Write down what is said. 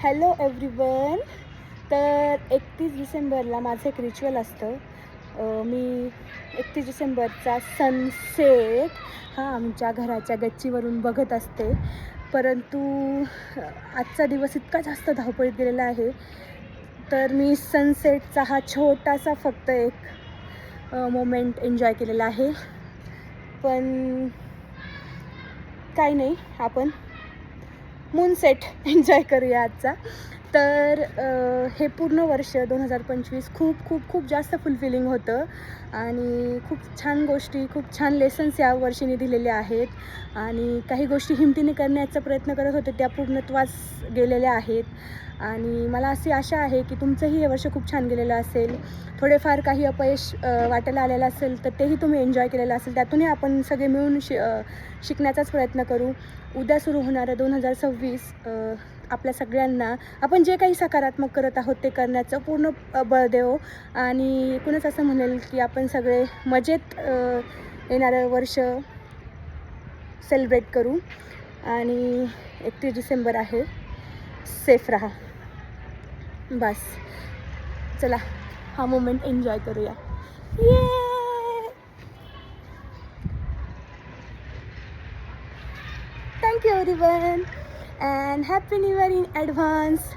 Hello everyone. तर 31 डिसेंबरला माझं एक रिच्युअल असतं. मी 31 डिसेंबरचा सनसेट हा आमच्या घराच्या गच्चीवरून बघत असते. परंतु आजचा दिवस इतका जास्त धावपळीत गेलेला आहे, तर मी सनसेटचा हा छोटासा फक्त एक मोमेंट एन्जॉय केलेला आहे. पण काही नाही, आपण मूनसेट एन्जॉय करूया आजचा. तर हे पूर्ण वर्ष 2025 खूप खूप खूप जास्त फुलफिलिंग होतं आणि खूप छान गोष्टी, खूप छान लेसन्स या वर्षीने दिलेले आहेत आणि काही गोष्टी हिमतीने करण्याचा प्रयत्न करत होते त्या पूर्णत्वास गेलेल्या आहेत. आणि मला अशी आशा आहे की तुमचंही हे वर्ष खूप छान गेलेलं असेल. थोडेफार काही अपयश वाटायला आलेलं असेल तर तेही तुम्ही एन्जॉय केलेलं असेल. त्यातूनही आपण सगळे मिळून शिकण्याचाच प्रयत्न करू. उद्या सुरू होणारं 2026 आपल्या सगळ्यांना आपण जे काही सकारात्मक करत आहोत ते करण्याचं पूर्ण बळ देवो. आणि एकूणच असं म्हणेल की आपण सगळे मजेत येणारं वर्ष सेलिब्रेट करू. आणि 31 डिसेंबर आहे, सेफ राहा. बस, चला हा मोमेंट एन्जॉय करूया. Thank you everyone and happy new year in advance.